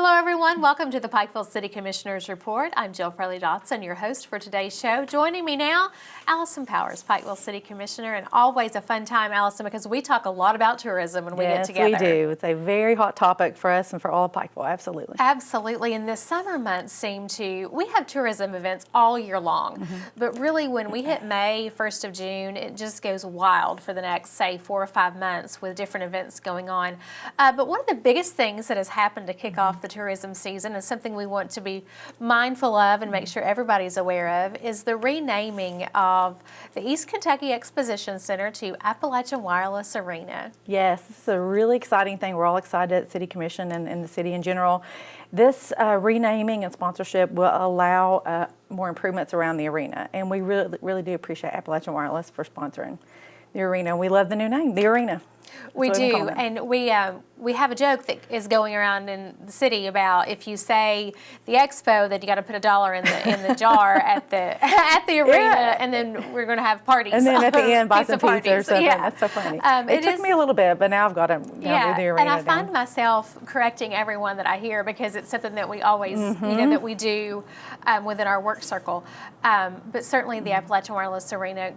Hello everyone, welcome to the Pikeville City Commissioners Report. I'm Jill Farley-Dotson, your host for today's show. Joining me now, Allison Powers, Pikeville City Commissioner, and always a fun time, Allison, because we talk a lot about tourism when we get together. Yes, we do. It's a very hot topic for us and for all of Pikeville, absolutely. Absolutely, and the summer months we have tourism events all year long, but really when we hit May, 1st of June, it just goes wild for the next, say, 4 or 5 months with different events going on. But one of the biggest things that has happened to kick off the tourism season and something we want to be mindful of and make sure everybody's aware of is the renaming of the East Kentucky Exposition Center to Appalachian Wireless Arena. Yes, this is a really exciting thing. We're all excited at City Commission and the city in general. This renaming and sponsorship will allow more improvements around the arena, and we really do appreciate Appalachian Wireless for sponsoring the arena. We love the new name, the arena. We do, and we have a joke that is going around in the city about if you say the expo, that you got to put $1 in the jar at the arena, and then we're going to have parties. And then at the end, buy some pizza or something. Yeah. That's so funny. It took me a little bit, but now I've got to do the arena. And I find myself correcting everyone that I hear because it's something that we always, that we do within our work circle. But certainly the Appalachian Wireless Arena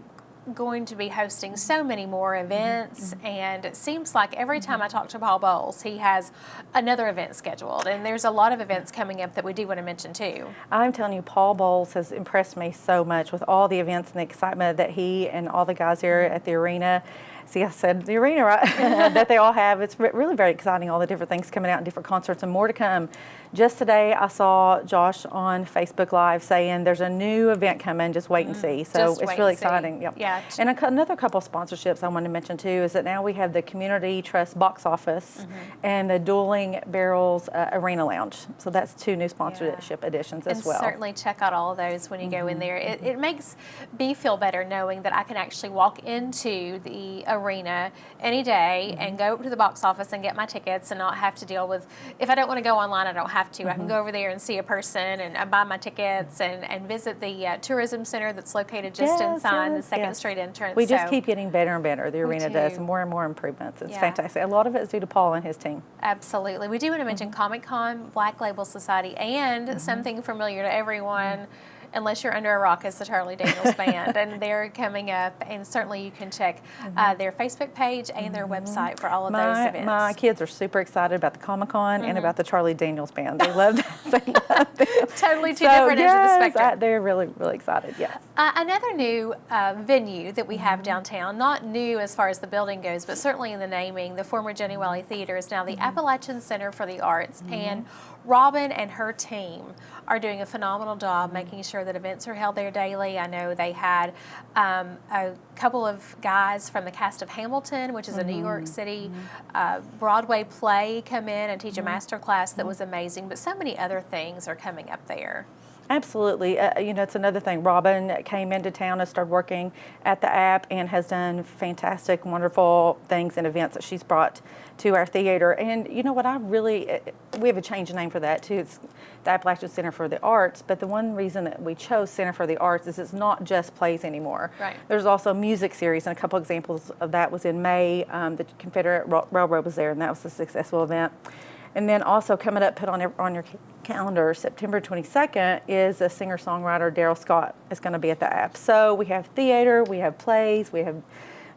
going to be hosting so many more events, and it seems like every time I talk to Paul Bowles, he has another event scheduled, and there's a lot of events coming up that we do want to mention too. I'm telling you, Paul Bowles has impressed me so much with all the events and the excitement that he and all the guys here at the arena. See, I said the arena, right? That they all have. It's really very exciting, all the different things coming out and different concerts and more to come. Just today, I saw Josh on Facebook Live saying there's a new event coming, just wait and see. So it's really exciting. Yep. Yeah. And another couple of sponsorships I wanted to mention too is that now we have the Community Trust Box Office and the Dueling Barrels Arena Lounge. So that's 2 new sponsorship additions as well. And certainly check out all of those when you go in there. It makes me feel better knowing that I can actually walk into the arena any day and go up to the box office and get my tickets and not have to deal with, if I don't want to go online, I don't have to. I can go over there and see a person and buy my tickets and visit the tourism center that's located just inside the 2nd Street entrance. We just keep getting better and better. The arena does more and more improvements. It's fantastic. A lot of it is due to Paul and his team. Absolutely. We do want to mention Comic-Con, Black Label Society, and something familiar to everyone, unless you're under a rock, is the Charlie Daniels Band, and they're coming up, and certainly you can check their Facebook page and their website for all of those events. My kids are super excited about the Comic-Con and about the Charlie Daniels Band. They love that. Totally two different ends of the spectrum. They're really excited, yes. Another new venue that we have downtown, not new as far as the building goes, but certainly in the naming, the former Jenny Wiley Theater is now the Appalachian Center for the Arts, and Robin and her team are doing a phenomenal job making sure that events are held there daily. I know they had a couple of guys from the cast of Hamilton, which is a New York City Broadway play, come in and teach a master class that was amazing, but so many other things are coming up there. Absolutely. It's another thing. Robin came into town and started working at the app and has done fantastic, wonderful things and events that she's brought to our theater. And you know what, we have a change of name for that too. It's the Appalachian Center for the Arts, but the one reason that we chose Center for the Arts is it's not just plays anymore. Right. There's also a music series, and a couple examples of that was in May. The Confederate Railroad was there, and that was a successful event. And then also coming up, put on your calendar, September 22nd, is a singer-songwriter, Daryl Scott, is going to be at the app. So we have theater, we have plays, we have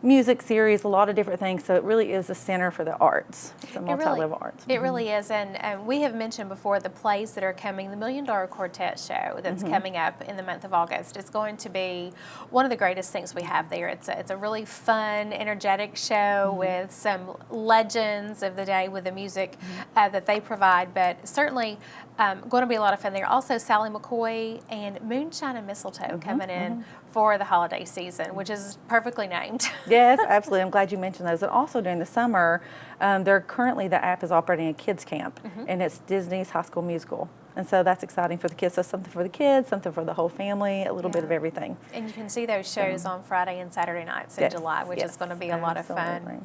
music series, a lot of different things. So it really is a center for the arts. It's a multi-level arts. It really is. And we have mentioned before the plays that are coming, the $1 Million Quartet show that's coming up in the month of August. It's going to be one of the greatest things we have there. It's a really fun, energetic show with some legends of the day with the music that they provide, but certainly going to be a lot of fun there. Also, Sally McCoy and Moonshine and Mistletoe coming in for the holiday season, which is perfectly named. Yes, absolutely. I'm glad you mentioned those. And also during the summer, the app is operating a kids camp, and it's Disney's High School Musical. And so that's exciting for the kids. So something for the kids, something for the whole family, a little bit of everything. And you can see those shows on Friday and Saturday nights in July, which is going to be a lot of fun.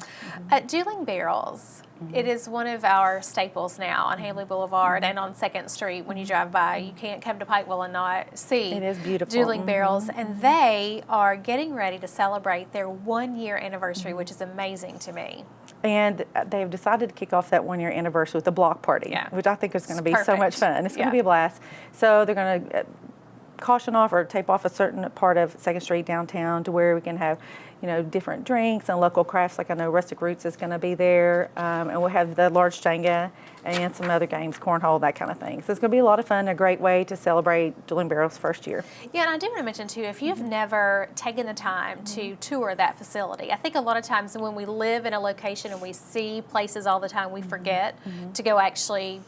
Dueling Barrels. It is one of our staples now on Hamley Boulevard and on 2nd Street. When you drive by, you can't come to Pikeville and not see it is beautiful. Dueling Barrels. And they are getting ready to celebrate their 1-year anniversary, which is amazing to me. And they've decided to kick off that 1-year anniversary with a block party, which I think is going to be so much fun. It's going to be a blast. So they're going to caution off or tape off a certain part of 2nd Street downtown to where we can have, different drinks and local crafts. Like I know Rustic Roots is going to be there, and we'll have the large Jenga and some other games, cornhole, that kind of thing. So it's going to be a lot of fun, a great way to celebrate Dueling Barrel's first year. Yeah, and I do want to mention too, if you've never taken the time to tour that facility, I think a lot of times when we live in a location and we see places all the time, we forget to go actually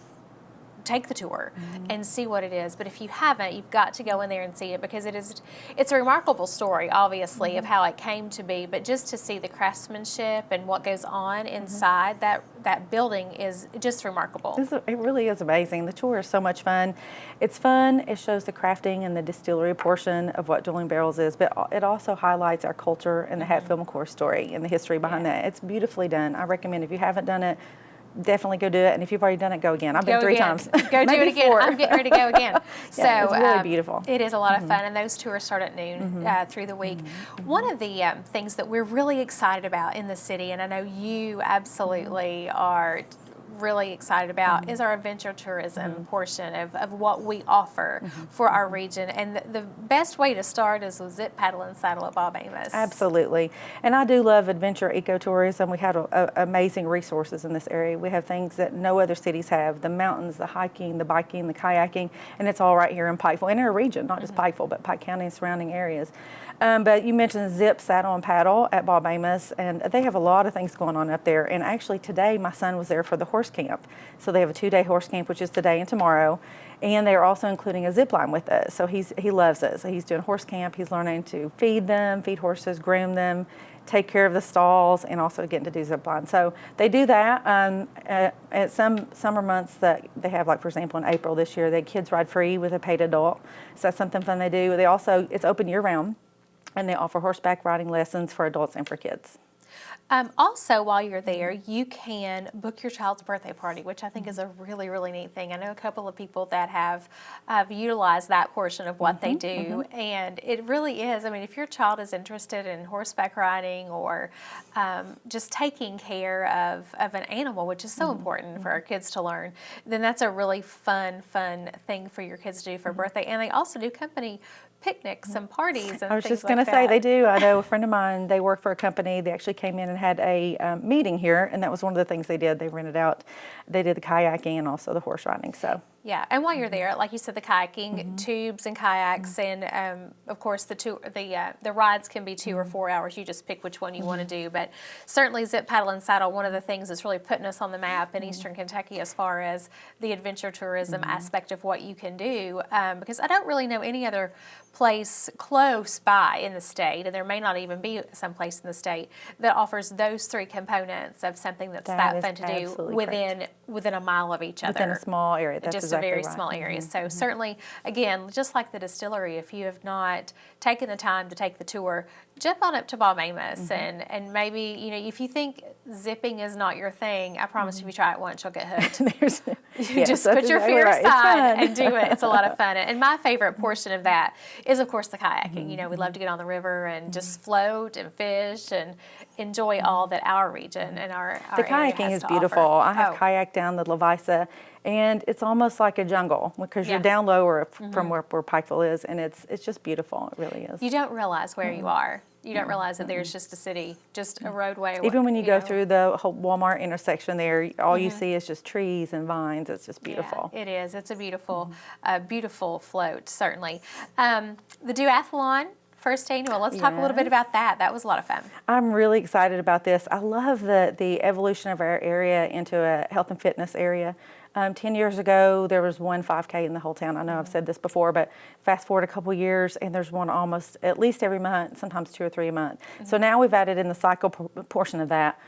take the tour and see what it is. But if you haven't, you've got to go in there and see it, because it's a remarkable story, obviously, of how it came to be, but just to see the craftsmanship and what goes on inside that building is just remarkable. It really is amazing. The tour is so much fun. It's fun. It shows the crafting and the distillery portion of what Dueling Barrels is, but it also highlights our culture and the Hatfield McCoy story and the history behind that. It's beautifully done. I recommend, if you haven't done it, definitely go do it. And if you've already done it, go again. I've been 3 times. Go do it again. 4. I'm getting ready to go again. So it's really beautiful. It is a lot of fun, and those tours start at noon through the week. One of the things that we're really excited about in the city, and I know you absolutely are really excited about, is our adventure tourism portion of what we offer for our region. And the best way to start is with Zip, Paddle, and Saddle at Bob Amos. Absolutely. And I do love adventure ecotourism. We have amazing resources in this area. We have things that no other cities have: the mountains, the hiking, the biking, the kayaking, and it's all right here in Pikeville, in our region, not just Pikeville, but Pike County and surrounding areas. But you mentioned Zip, Saddle, and Paddle at Bob Amos, and they have a lot of things going on up there. And actually today, my son was there for the horse camp. So they have a 2-day horse camp, which is today and tomorrow. And they're also including a zip line with us. So he loves it. So he's doing horse camp. He's learning to feed horses, groom them, take care of the stalls, and also getting to do zip line. So they do that. At some summer months that they have, like for example in April this year, the kids ride free with a paid adult. So that's something fun they do. It's open year round, and they offer horseback riding lessons for adults and for kids. Also, while you're there, you can book your child's birthday party, which I think is a really, really neat thing. I know a couple of people that have utilized that portion of what they do, and it really is. I mean, if your child is interested in horseback riding or just taking care of an animal, which is so important for our kids to learn, then that's a really fun thing for your kids to do for a birthday. And they also do company picnics and parties and I was things just going to say they do. I know a friend of mine, they work for a company. They actually came in and had a meeting here, and that was one of the things they did. They rented out, they did the kayaking and also the horse riding. So yeah, and while you're there, like you said, the kayaking, tubes and kayaks, and of course the rides can be 2 or 4 hours. You just pick which one you want to do. But certainly Zip, Paddle, and Saddle, one of the things that's really putting us on the map in Eastern Kentucky as far as the adventure tourism aspect of what you can do, because I don't really know any other place close by in the state, and there may not even be some place in the state that offers those 3 components of something that's that fun to do within a mile of each other. Within a small area. That's just exactly a very right. small area. So certainly, again, just like the distillery, if you have not taken the time to take the tour, jump on up to Bob Amos and maybe, if you think zipping is not your thing, I promise if you try it once, you'll get hooked. Just put your fear aside and do it. It's a lot of fun. And my favorite portion of that is, of course, the kayaking. We love to get on the river and just float and fish and enjoy all that our region and our The kayaking is beautiful. I have kayaked down the Levisa, and it's almost like a jungle because you're down lower from where Pikeville is, and it's just beautiful. It really is. You don't realize where you are. You don't realize that there's just a city, just a roadway. Even when you go through the whole Walmart intersection there, all you see is just trees and vines. It's just beautiful. Yeah, it is. It's a beautiful, beautiful float, certainly. The duathlon, first annual. Let's talk a little bit about that. That was a lot of fun. I'm really excited about this. I love the evolution of our area into a health and fitness area. 10 years ago, there was one 5K in the whole town. I know I've said this before, but fast forward a couple years, and there's one almost at least every month, sometimes 2 or 3 a month. So now we've added in the cycle portion of that.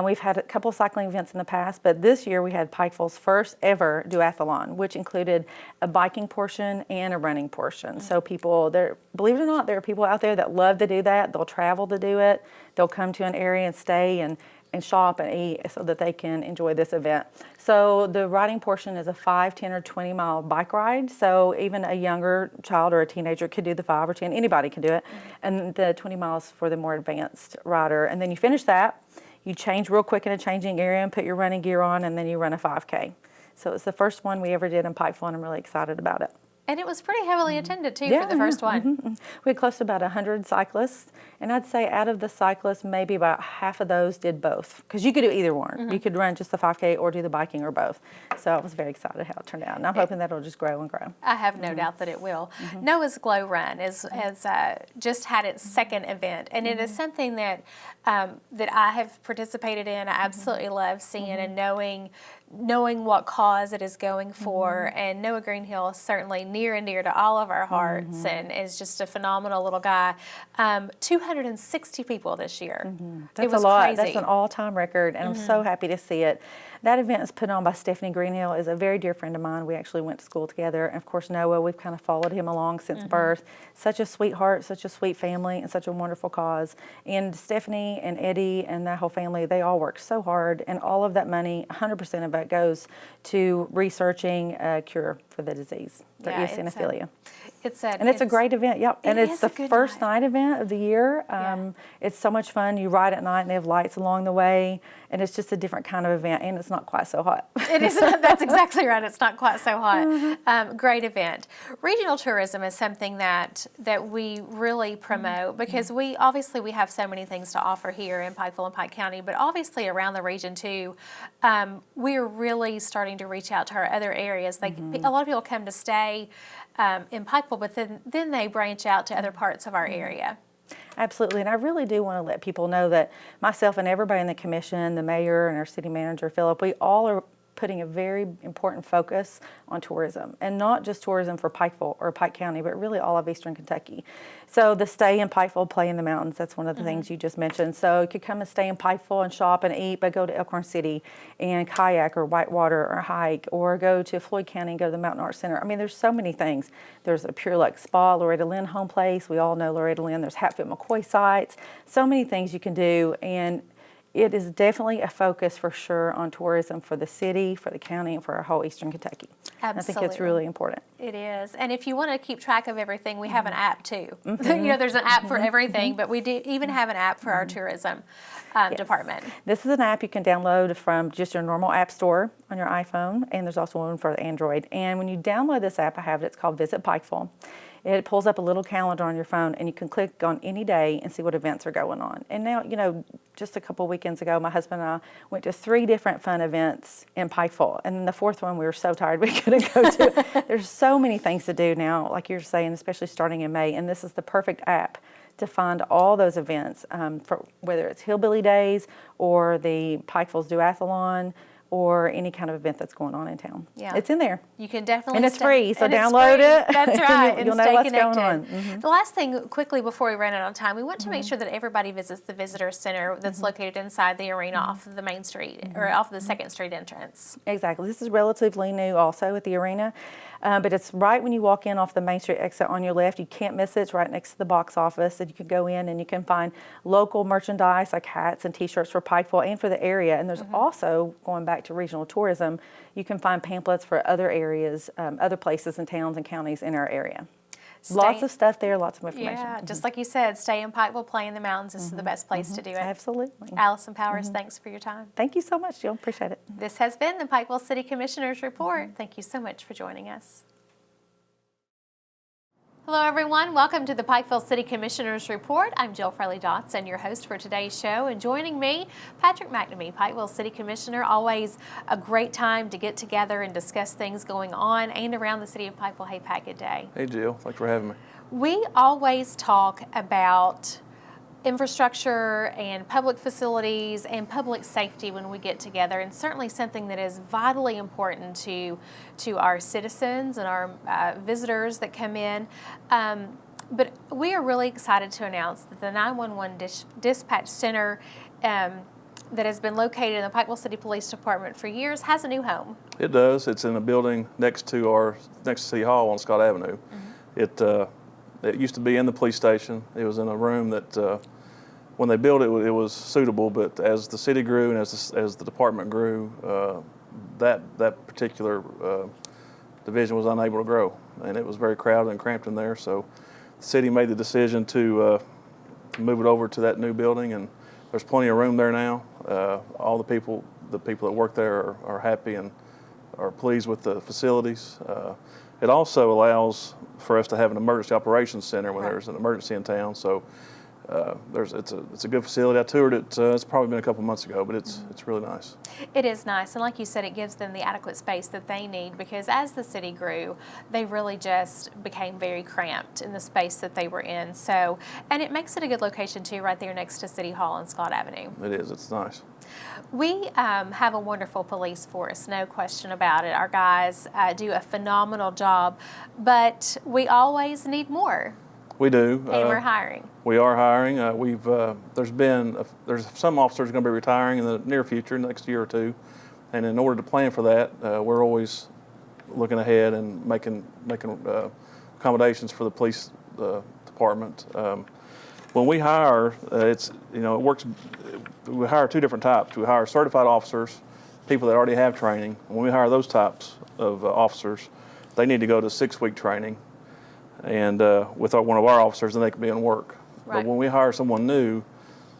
We've had a couple of cycling events in the past, but this year we had Pikeville's first ever duathlon, which included a biking portion and a running portion. So people, believe it or not, there are people out there that love to do that. They'll travel to do it. They'll come to an area and stay and shop and eat so that they can enjoy this event. So the riding portion is a 5, 10, or 20 mile bike ride. So even a younger child or a teenager could do the 5 or 10. Anybody can do it. And the 20 miles for the more advanced rider. And then you finish that. You change real quick in a changing area and put your running gear on, and then you run a 5K. So it's the first one we ever did in Pikeville, and I'm really excited about it. And it was pretty heavily attended too for the first one. We had close to about 100 cyclists, and I'd say out of the cyclists, maybe about half of those did both, because you could do either one. You could run just the 5K or do the biking or both. So I was very excited how it turned out, and I'm hoping that it'll just grow and grow. I have no doubt that it will. Noah's Glow Run has just had its second event, and it is something that that I have participated in. I absolutely love seeing and knowing what cause it is going for. And Noah Greenhill is certainly near and dear to all of our hearts, and is just a phenomenal little guy. 260 people this year. That's it was a lot. crazy. That's an all-time record, and I'm so happy to see it. That event is put on by Stephanie Greenhill, is a very dear friend of mine. We actually went to school together. And of course, Noah, we've kind of followed him along since birth. Such a sweetheart, such a sweet family, and such a wonderful cause. And Stephanie and Eddie and that whole family, they all work so hard, and all of that money, 100% of it goes to researching a cure for the disease, for eosinophilia. It's a great event, yep. And it's the first night event of the year. It's so much fun. You ride at night, and they have lights along the way, and it's just a different kind of event, and it's not quite so hot. It is. That's exactly right. It's not quite so hot. Great event. Regional tourism is something that we really promote, because we have so many things to offer here in Pikeville and Pike County, but obviously around the region too. We're really starting to reach out to our other areas. A lot of people come to stay in Pikeville, but then they branch out to other parts of our area. Absolutely, and I really do want to let people know that myself and everybody in the commission, the mayor and our city manager, Philip, we all are putting a very important focus on tourism, and not just tourism for Pikeville or Pike County, but really all of Eastern Kentucky. So the stay in Pikeville, play in the mountains, that's one of the things you just mentioned. So you could come and stay in Pikeville and shop and eat, but go to Elkhorn City and kayak or whitewater or hike, or go to Floyd County and go to the Mountain Arts Center. I mean, there's so many things. There's a Pure Luck Spa, Loretta Lynn Home Place. We all know Loretta Lynn. There's Hatfield McCoy sites. So many things you can do, and it is definitely a focus for sure on tourism for the city, for the county, and for our whole Eastern Kentucky. Absolutely. I think it's really important. It is. And if you want to keep track of everything, we have an app too. There's an app for everything, but we do even have an app for our tourism department. This is an app you can download from just your normal app store on your iPhone, and there's also one for Android. And when you download this app, I have it, it's called Visit Pikeville. It pulls up a little calendar on your phone, and you can click on any day and see what events are going on. And now, just a couple weekends ago, my husband and I went to 3 different fun events in Pikeville. And then the 4th one, we were so tired we couldn't go to. There's so many things to do now, like you're saying, especially starting in May. And this is the perfect app to find all those events, for whether it's Hillbilly Days or the Pikeville's Duathlon, or any kind of event that's going on in town. Yeah. It's in there. You can definitely. And it's free, so download it. That's right. You'll know what's going on. The last thing, quickly before we run out of time, we want to make sure that everybody visits the visitor center that's located inside the arena off of the Main Street, or off of the 2nd Street entrance. Exactly. This is relatively new also at the arena. But it's right when you walk in off the Main Street exit on your left. You can't miss it. It's right next to the box office. And you can go in and you can find local merchandise like hats and T-shirts for Pikeville and for the area. And there's also, going back to regional tourism, you can find pamphlets for other areas, other places and towns and counties in our area. Lots of stuff there, lots of information. Yeah, just like you said, stay in Pikeville, play in the mountains. This is the best place to do it. Absolutely. Allison Powers, thanks for your time. Thank you so much, Jill. Appreciate it. This has been the Pikeville City Commissioners Report. Thank you so much for joining us. Hello everyone, welcome to the Pikeville City Commissioners Report. I'm Jill Fraley-Dotson, your host for today's show, and joining me, Patrick McNamee, Pikeville City Commissioner. Always a great time to get together and discuss things going on and around the city of Pikeville. Hey Pat, good day. Hey Jill, thanks for having me. We always talk about infrastructure and public facilities and public safety when we get together, and certainly something that is vitally important to our citizens and our visitors that come in. But we are really excited to announce that the 911 Dispatch Center that has been located in the Pikeville City Police Department for years has a new home. It does. It's in a building next to City Hall on Scott Avenue. It used to be in the police station. It was in a room that when they built it, it was suitable, but as the city grew and as the department grew, that particular division was unable to grow, and it was very crowded and cramped in there. So the city made the decision to move it over to that new building, and there's plenty of room there now. All the people that work there are happy and are pleased with the facilities. It also allows for us to have an emergency operations center when there's an emergency in town. So it's a good facility. I toured it. It's probably been a couple months ago, but it's really nice. It is nice, and like you said, it gives them the adequate space that they need, because as the city grew, they really just became very cramped in the space that they were in. So, and it makes it a good location too, right there next to City Hall and Scott Avenue. It is. It's nice. We have a wonderful police force, no question about it. Our guys do a phenomenal job, but we always need more. We do. And we're hiring. We are hiring. There's some officers going to be retiring in the near future, next year or two, and in order to plan for that, we're always looking ahead and making accommodations for the police department. When we hire, it works. We hire two different types. We hire certified officers, people that already have training. When we hire those types of officers, they need to go to 6-week training, and with one of our officers, then they can be in work. Right. But when we hire someone new,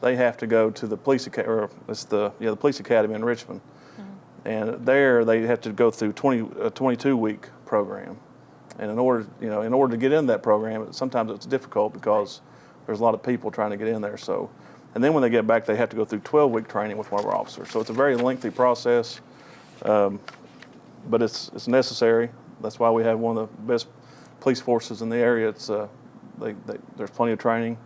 they have to go to the police academy, the police academy in Richmond, and there they have to go through a 22-week program. And in order to get in that program, sometimes it's difficult because there's a lot of people trying to get in there. So, and then when they get back, they have to go through 12-week training with one of our officers. So it's a very lengthy process, but it's necessary. That's why we have one of the best police forces in the area. There's plenty of training.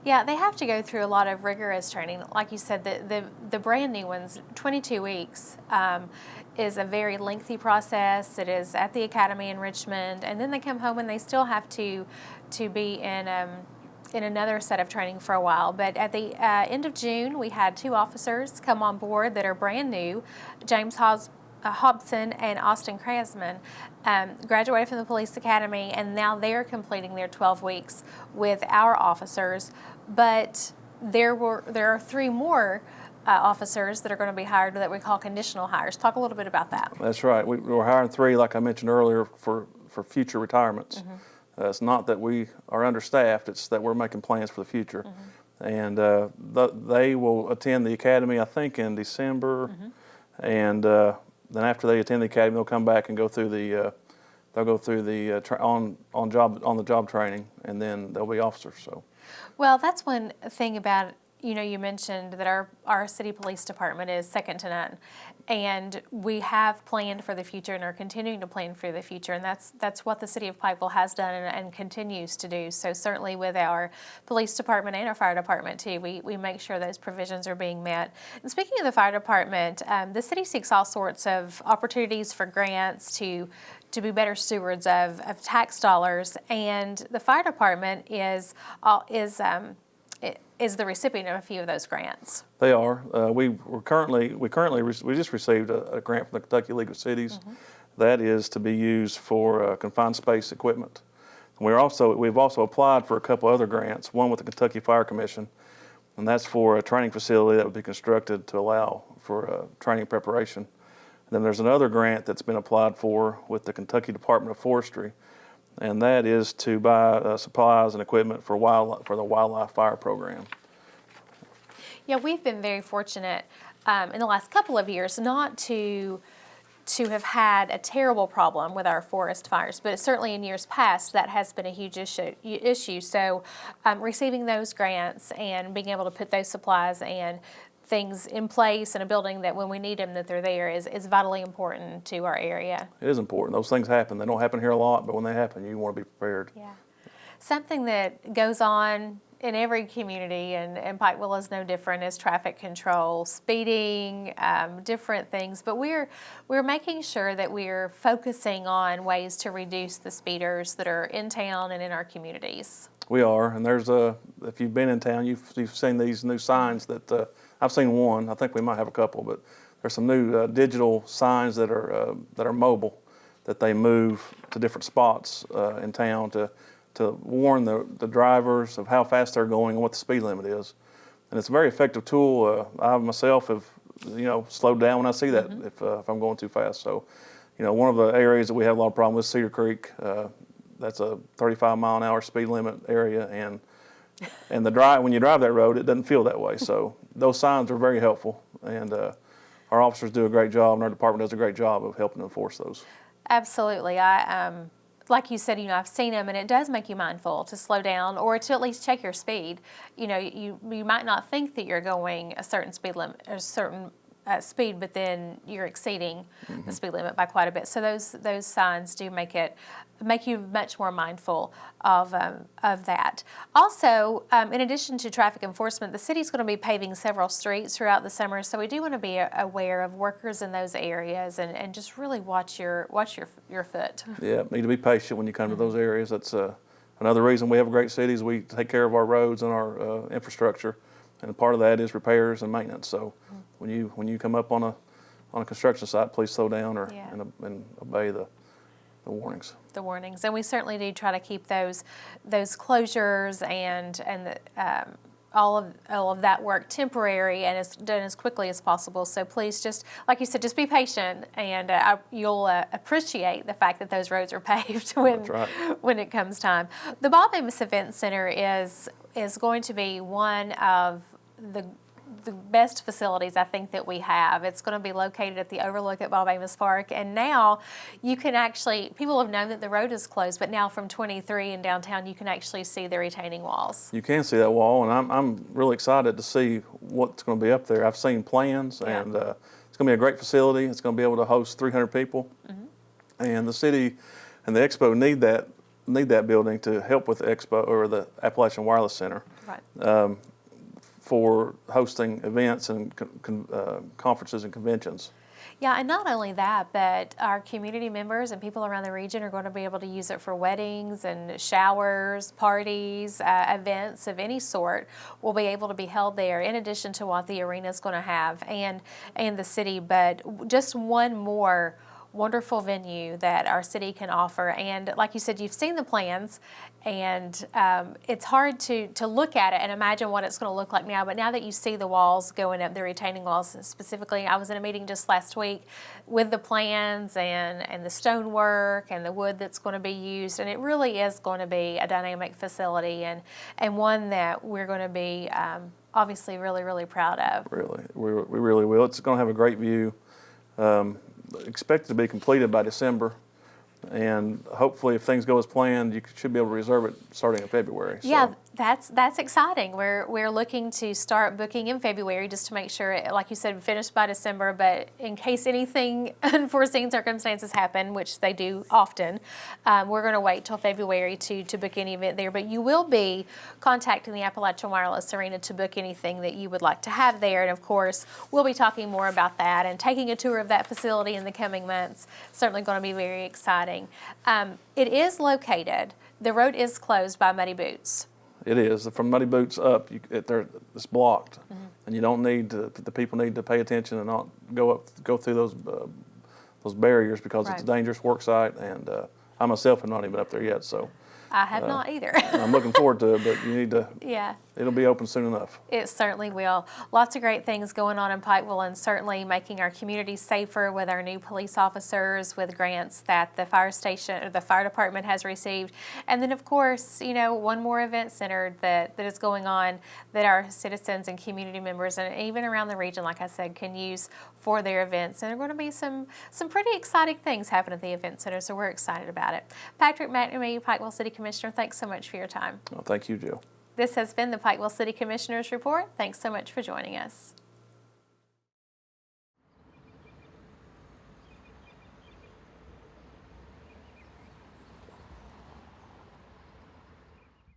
Yeah, they have to go through a lot of rigorous training. Like you said, the brand new ones, 22 weeks, is a very lengthy process. It is at the academy in Richmond, and then they come home and they still have to be in another set of training for a while. But at the end of June, we had 2 officers come on board that are brand new, James Hobson and Austin Krasman, graduated from the police academy, and now they're completing their 12 weeks with our officers. But there are 3 more officers that are going to be hired that we call conditional hires. Talk a little bit about that. That's right. We're hiring 3, like I mentioned earlier, for future retirements. It's not that we are understaffed; it's that we're making plans for the future. And they will attend the academy, I think, in December, and then after they attend the academy, they'll come back and go through the on the job training, and then they'll be officers. So, well, that's one thing about, you mentioned that our city police department is second to none, and we have planned for the future and are continuing to plan for the future, and that's what the city of Pikeville has done and continues to do. So certainly with our police department and our fire department too, we make sure those provisions are being met. And speaking of the fire department, the city seeks all sorts of opportunities for grants to be better stewards of tax dollars, and the fire department is the recipient of a few of those grants. They are. We just received a grant from the Kentucky League of Cities that is to be used for confined space equipment. And we've also applied for a couple other grants. One with the Kentucky Fire Commission, and that's for a training facility that would be constructed to allow for training preparation. And then there's another grant that's been applied for with the Kentucky Department of Forestry, and that is to buy supplies and equipment for the wildlife fire program. Yeah, we've been very fortunate in the last couple of years not to have had a terrible problem with our forest fires, but certainly in years past that has been a huge issue. So receiving those grants and being able to put those supplies and things in place in a building that when we need them that they're there is vitally important to our area. It is important. Those things happen. They don't happen here a lot, but when they happen, you want to be prepared. Yeah. Something that goes on in every community, and Pikeville is no different, is traffic control, speeding, different things. But we're making sure that we're focusing on ways to reduce the speeders that are in town and in our communities. We are, and if you've been in town, you've seen these new signs that I've seen one. I think we might have a couple, but there's some new digital signs that are mobile, that they move to different spots in town to warn the drivers of how fast they're going and what the speed limit is. And it's a very effective tool. I myself have slowed down when I see that if I'm going too fast. So, one of the areas that we have a lot of problem with, Cedar Creek, that's a 35-mile-an-hour speed limit area, and And when you drive that road, it doesn't feel that way. So those signs are very helpful, and our officers do a great job, and our department does a great job of helping enforce those. Absolutely. Like you said, I've seen them, and it does make you mindful to slow down or to at least check your speed. You might not think that you're going a certain speed limit or certain speed, but then you're exceeding the speed limit by quite a bit. So those signs do make you much more mindful of that. Also, in addition to traffic enforcement, the city's going to be paving several streets throughout the summer. So we do want to be aware of workers in those areas and just really watch your foot. Yeah, need to be patient when you come to those areas. That's another reason we have a great city is we take care of our roads and our infrastructure, and part of that is repairs and maintenance. So when you come up on a construction site, please slow down and obey the warnings. The warnings, and we certainly do try to keep those closures and all of that work temporary and it's done as quickly as possible. So please, just like you said, just be patient, and you'll appreciate the fact that those roads are paved when it comes time. The Bob Amos Event Center is going to be one of the best facilities I think that we have. It's going to be located at the overlook at Bob Amos Park, and now you can actually, people have known that the road is closed, but now from 23 in downtown you can actually see the retaining walls. You can see that wall, and I'm really excited to see what's going to be up there. I've seen plans, and it's going to be a great facility. It's going to be able to host 300 people, and the city and the Expo need that building to help with the Expo or the Appalachian Wireless Center. Right. For hosting events and conferences and conventions. Yeah, and not only that, but our community members and people around the region are going to be able to use it for weddings and showers, parties, events of any sort will be able to be held there, in addition to what the arena is going to have and the city. But just one more wonderful venue that our city can offer. And like you said, you've seen the plans, and it's hard to look at it and imagine what it's going to look like now. But now that you see the walls going up, the retaining walls specifically, I was in a meeting just last week with the plans and the stonework and the wood that's going to be used, and it really is going to be a dynamic facility and one that we're going to be obviously really, really proud of. Really, we really will. It's going to have a great view. Expected to be completed by December, and hopefully if things go as planned, you should be able to reserve it starting in February. Yeah, that's exciting. We're looking to start booking in February just to make sure, like you said, finished by December, but in case anything unforeseen circumstances happen, which they do often, we're going to wait till February to book any event there. But you will be contacting the Appalachian Wireless Arena to book anything that you would like to have there, and of course we'll be talking more about that and taking a tour of that facility in the coming months. Certainly going to be very exciting. It is located, the road is closed by Muddy Boots. It is. From Muddy Boots up, it's blocked, and you don't need to. The people need to pay attention and not go through those barriers because it's a dangerous work site. And I myself have not even been up there yet, so I have not either. I'm looking forward to it, but you need to. Yeah. It'll be open soon enough. It certainly will. Lots of great things going on in Pikeville, and certainly making our community safer with our new police officers, with grants that the fire station or the fire department has received. And then of course, one more event center that is going on that our citizens and community members and even around the region, like I said, can use for their events. And there are going to be some pretty exciting things happen at the event center, so we're excited about it. Patrick McNamee, Pikeville City Commissioner, thanks so much for your time. Well, thank you, Jill. This has been the Pikeville City Commissioners Report. Thanks so much for joining us.